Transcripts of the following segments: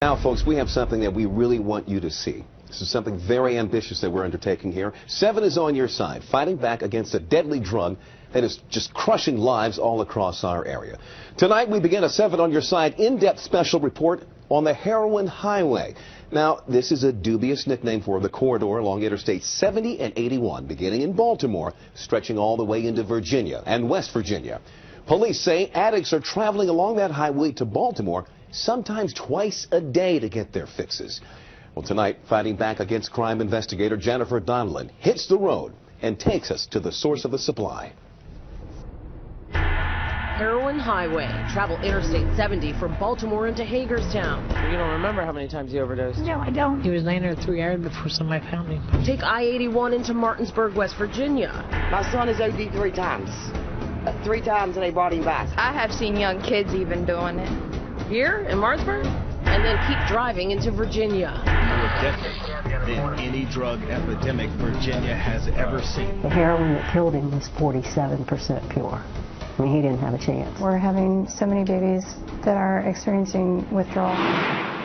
Now, folks, we have something that we really want you to see. This is something very ambitious that we're undertaking here. 7 is on your side, fighting back against a deadly drug that is just crushing lives all across our area. Tonight, we begin a 7 on your side in-depth special report on the Heroin Highway. Now, this is a dubious nickname for the corridor along Interstate 70 and 81, beginning in Baltimore, stretching all the way into Virginia and West Virginia. Police say addicts are traveling along that highway to Baltimore sometimes twice a day to get their fixes. Well, tonight, fighting back against crime investigator Jennifer Donlin hits the road and takes us to the source of the supply. Heroin Highway. Travel Interstate 70 from Baltimore into Hagerstown. You don't remember how many times he overdosed? No, I don't. He was laying there 3 hours before somebody found him. Take I-81 into Martinsburg, West Virginia. My son has OD'd 3 times. 3 times and they brought him back. I have seen young kids even doing it. Here in Martinsburg? And then keep driving into Virginia. More deadly than any drug epidemic Virginia has ever seen. The heroin that killed him was 47% pure. I mean, he didn't have a chance. We're having so many babies that are experiencing withdrawal.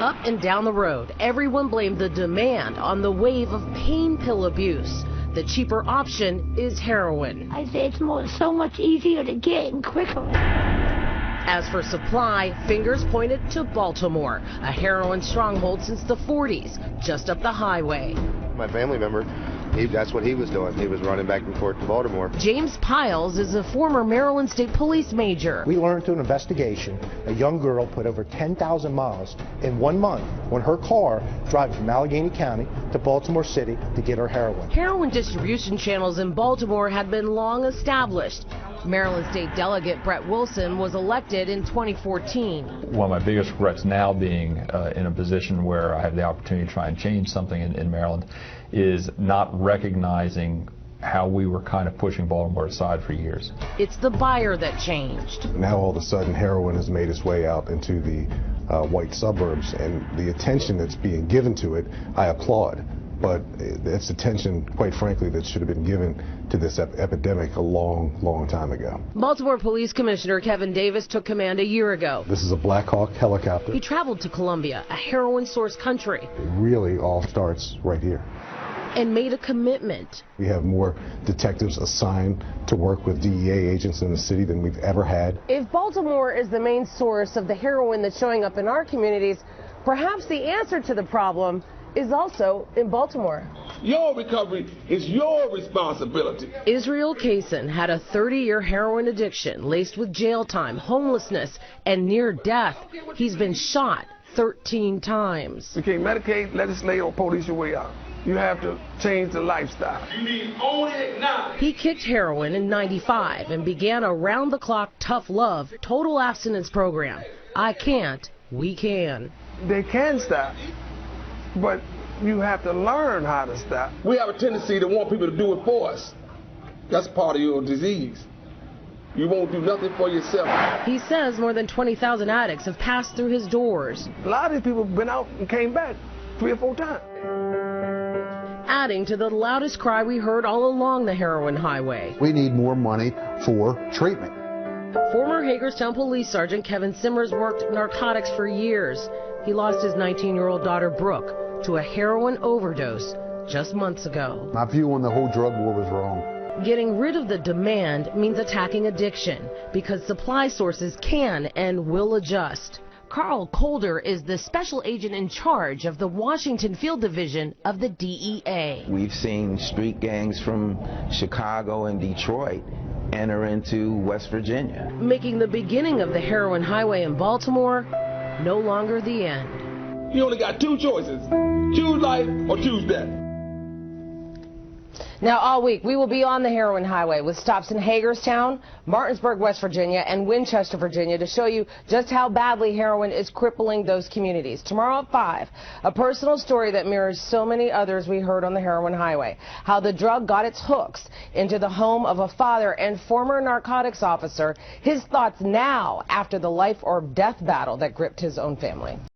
Up and down the road, everyone blamed the demand on the wave of pain pill abuse. The cheaper option is heroin. I say it's so much easier to get and quicker. As for supply, fingers pointed to Baltimore, a heroin stronghold since the 40s, just up the highway. My family member, that's what he was doing. He was running back and forth to Baltimore. James Piles is a former Maryland State Police major. We learned through an investigation a young girl put over 10,000 miles in 1 month on her car driving from Allegheny County to Baltimore City to get her heroin. Heroin distribution channels in Baltimore had been long established. Maryland State Delegate Brett Wilson was elected in 2014. One of my biggest regrets now being in a position where I have the opportunity to try and change something in Maryland is not recognizing how we were kind of pushing Baltimore aside for years. It's the buyer that changed. Now all of a sudden heroin has made its way out into the white suburbs, and the attention that's being given to it, I applaud. But it's attention, quite frankly, that should have been given to this epidemic a long time ago. Baltimore Police Commissioner Kevin Davis took command a year ago. This is a Black Hawk helicopter. He traveled to Columbia, a heroin source country. It really all starts right here. And made a commitment. We have more detectives assigned to work with DEA agents in the city than we've ever had. If Baltimore is the main source of the heroin that's showing up in our communities, perhaps the answer to the problem is also in Baltimore. Your recovery is your responsibility. Israel Kaysen had a 30-year heroin addiction laced with jail time, homelessness, and near death. He's been shot 13 times. You can't medicate, legislate, or police your way out. You have to change the lifestyle. You need own it now. He kicked heroin in '95 and began a round-the-clock tough love total abstinence program. I can't, we can. They can stop, but you have to learn how to stop. We have a tendency to want people to do it for us. That's part of your disease. You won't do nothing for yourself. He says more than 20,000 addicts have passed through his doors. A lot of these people have been out and came back 3 or 4 times. Adding to the loudest cry we heard all along the Heroin Highway. We need more money for treatment. Former Hagerstown Police Sergeant Kevin Simmers worked narcotics for years. He lost his 19-year-old daughter, Brooke, to a heroin overdose just months ago. My view on the whole drug war was wrong. Getting rid of the demand means attacking addiction, because supply sources can and will adjust. Carl Colder is the special agent in charge of the Washington Field Division of the DEA. We've seen street gangs from Chicago and Detroit enter into West Virginia, making the beginning of the Heroin Highway in Baltimore no longer the end. You only got 2 choices. Choose life or choose death. Now, all week, we will be on the Heroin Highway with stops in Hagerstown, Martinsburg, West Virginia, and Winchester, Virginia, to show you just how badly heroin is crippling those communities. Tomorrow at 5, a personal story that mirrors so many others we heard on the Heroin Highway. How the drug got its hooks into the home of a father and former narcotics officer. His thoughts now after the life or death battle that gripped his own family.